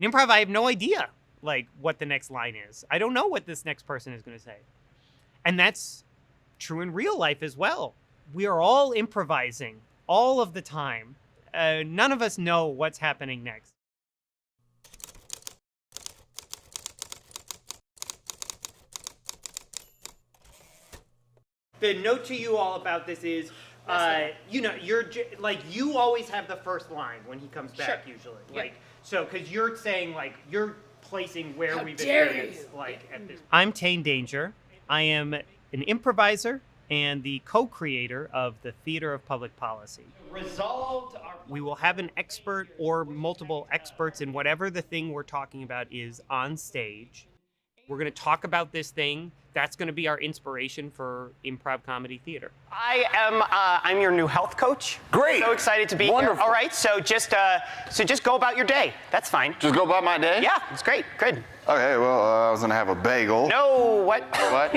In improv, I have no idea, like, what the next line is. I don't know what this next person is going to say. And that's true in real life as well. We are all improvising all of the time. None of us know what's happening next. The note to you all about this is, you always have the first line when he comes back, usually. Yeah. Because you're saying, you're placing where How we've dare experienced, you? at this. I'm Tane Danger. I am an improviser and the co-creator of the Theater of Public Policy. We will have an expert or multiple experts in whatever the thing we're talking about is on stage. We're going to talk about this thing. That's going to be our inspiration for improv comedy theater. I'm your new health coach. Great. So excited to be Wonderful. here. All right, so just go about your day. That's fine. Just go about my day? Yeah, it's great. Good. Okay, well, I was gonna have a bagel. No, what? What?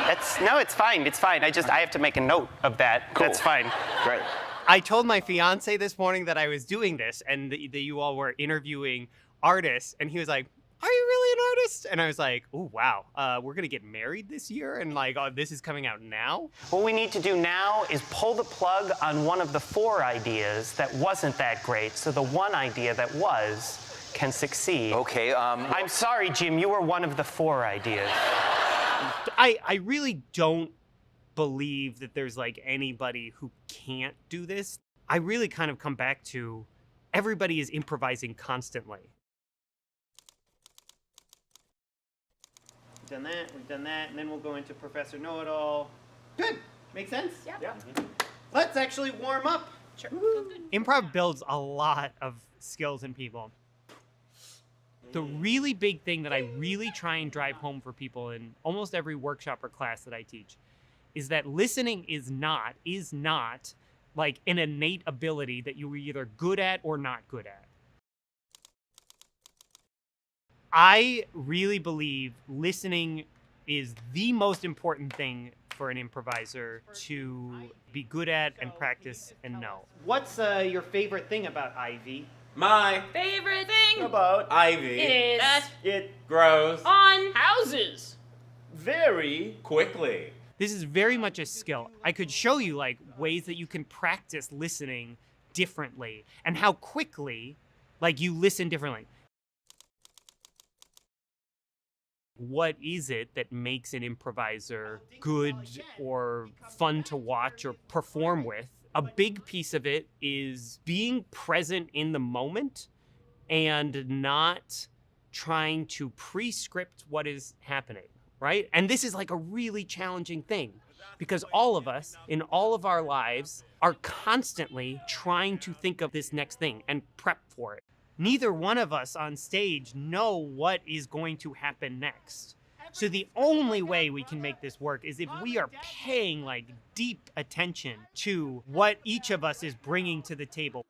It's fine. It's fine. I have to make a note of that. Cool. That's fine. Great. I told my fiance this morning that I was doing this and that you all were interviewing artists, and he was like, "Are you really an artist?" And I was like, "Oh, wow. We're going to get married this year? And this is coming out now?" What we need to do now is pull the plug on one of the 4 ideas that wasn't that great, so the one idea that was can succeed. Okay, I'm sorry, Jim, you were one of the 4 ideas. I really don't believe that there's anybody who can't do this. I really kind of come back to everybody is improvising constantly. We've done that, and then we'll go into Professor Know-It-All. Good. Make sense? Yeah. Mm-hmm. Let's actually warm up. Sure. Improv builds a lot of skills in people. The really big thing that I really try and drive home for people in almost every workshop or class that I teach is that listening is not like an innate ability that you're either good at or not good at. I really believe listening is the most important thing for an improviser to be good at and practice and know. What's your favorite thing about Ivy? My Favorite thing about Ivy is it grows on houses. very quickly. This is very much a skill. I could show you ways that you can practice listening differently and how quickly you listen differently. What is it that makes an improviser good or fun to watch or perform with? A big piece of it is being present in the moment and not trying to pre-script what is happening, right? And this is a really challenging thing because all of us in all of our lives are constantly trying to think of this next thing and prep for it. Neither one of us on stage know what is going to happen next. So the only way we can make this work is if we are paying deep attention to what each of us is bringing to the table.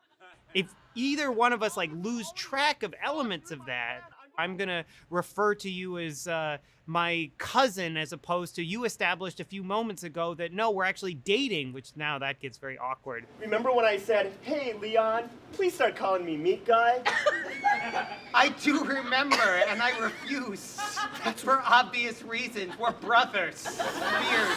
If either one of us lose track of elements of that, I'm going to refer to you as my cousin as opposed to you established a few moments ago that no, we're actually dating, which now that gets very awkward. Remember when I said, "Hey, Leon, please start calling me Meat Guy"? I do remember, and I refuse. That's for obvious reasons. We're brothers. Weird.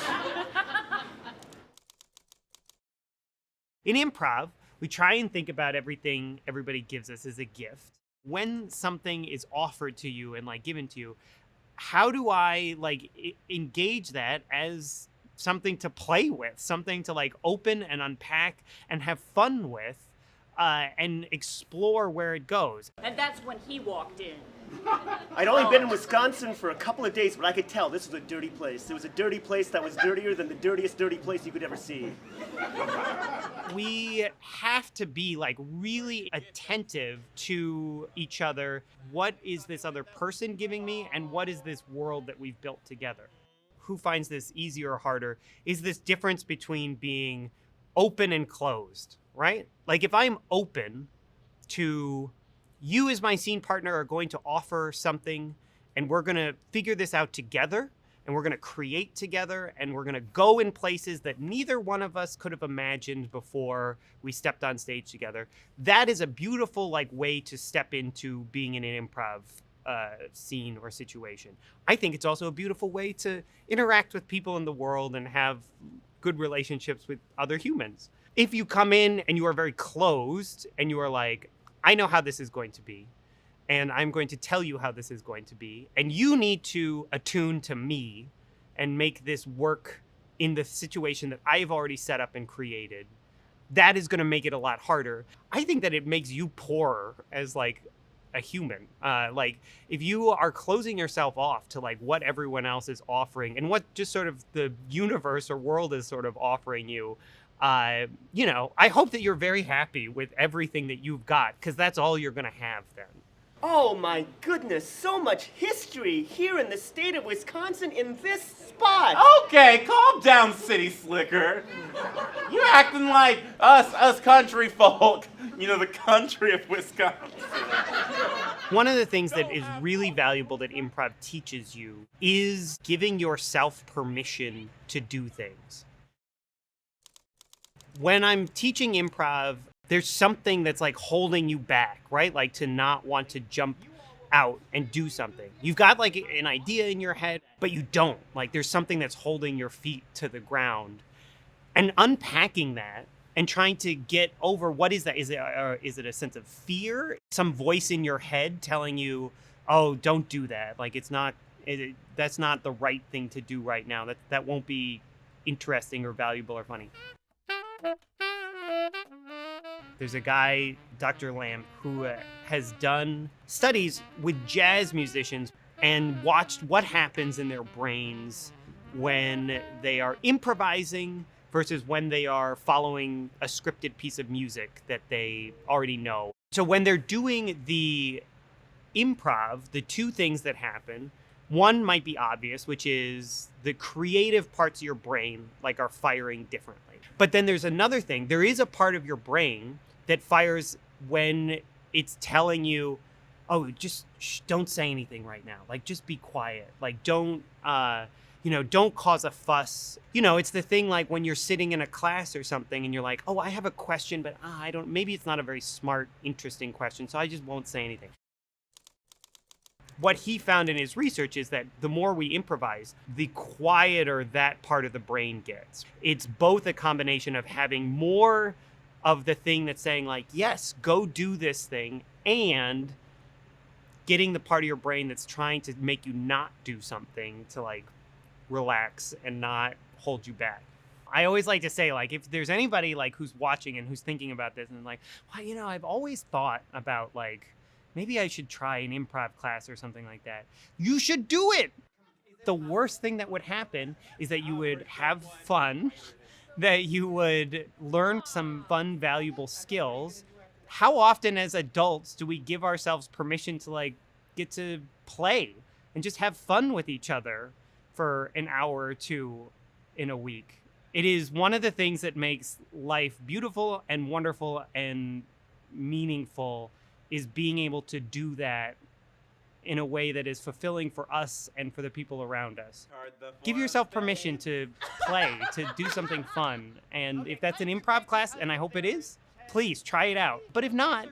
In improv, we try and think about everything everybody gives us as a gift. When something is offered to you and given to you, how do I engage that as something to play with, something to open and unpack and have fun with, and explore where it goes? And that's when he walked in. I'd only been in Wisconsin for a couple of days, but I could tell this was a dirty place. It was a dirty place that was dirtier than the dirtiest dirty place you could ever see. We have to be really attentive to each other. What is this other person giving me, and what is this world that we've built together? Who finds this easier or harder is this difference between being open and closed, right? If I'm open to you as my scene partner are going to offer something and we're going to figure this out together, and we're going to create together, and we're going to go in places that neither one of us could have imagined before we stepped on stage together. That is a beautiful like way to step into being in an improv scene or situation. I think it's also a beautiful way to interact with people in the world and have good relationships with other humans. If you come in and you are very closed and you are like, I know how this is going to be, and I'm going to tell you how this is going to be, and you need to attune to me and make this work in the situation that I've already set up and created, that is going to make it a lot harder. I think that it makes you poorer as like a human. Like if you are closing yourself off to like what everyone else is offering and what just sort of the universe or world is sort of offering you, you know, I hope that you're very happy with everything that you've got, because that's all you're going to have then. Oh my goodness, so much history here in the state of Wisconsin in this spot. Okay, calm down, city slicker. You acting like us country folk. You know, the country of Wisconsin. One of the things that is really valuable that improv teaches you is giving yourself permission to do things. When I'm teaching improv, there's something that's like holding you back, right? Like to not want to jump out and do something. You've got like an idea in your head, but you don't. Like there's something that's holding your feet to the ground. And unpacking that and trying to get over what is that? Is it a sense of fear? Some voice in your head telling you, oh, don't do that. Like that's not the right thing to do right now. That won't be interesting or valuable or funny. There's a guy, Dr. Lamb, who has done studies with jazz musicians and watched what happens in their brains when they are improvising versus when they are following a scripted piece of music that they already know. So when they're doing the improv, the two things that happen, one might be obvious, which is the creative parts of your brain like are firing differently. But then there's another thing. There is a part of your brain that fires when it's telling you, oh, just don't say anything right now. Like, just be quiet. Like, don't cause a fuss. You know, it's the thing like when you're sitting in a class or something and you're like, oh, I have a question, but maybe it's not a very smart, interesting question, so I just won't say anything. What he found in his research is that the more we improvise, the quieter that part of the brain gets. It's both a combination of having more of the thing that's saying like, yes, go do this thing, and getting the part of your brain that's trying to make you not do something to like relax and not hold you back. I always like to say, like, if there's anybody like who's watching and who's thinking about this and like, well, I've always thought about like, maybe I should try an improv class or something like that. You should do it. The worst thing that would happen is that you would have fun, that you would learn some fun, valuable skills. How often as adults do we give ourselves permission to like get to play and just have fun with each other for an hour or two in a week? It is one of the things that makes life beautiful and wonderful and meaningful, is being able to do that in a way that is fulfilling for us and for the people around us. Give yourself permission to play, to do something fun. And if that's an improv class, and I hope it is, please try it out. But if not,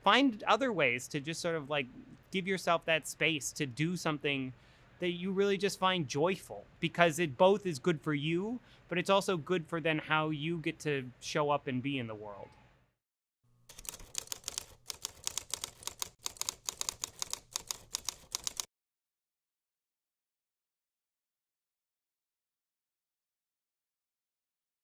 find other ways to just sort of like give yourself that space to do something that you really just find joyful, because it both is good for you, but it's also good for then how you get to show up and be in the world.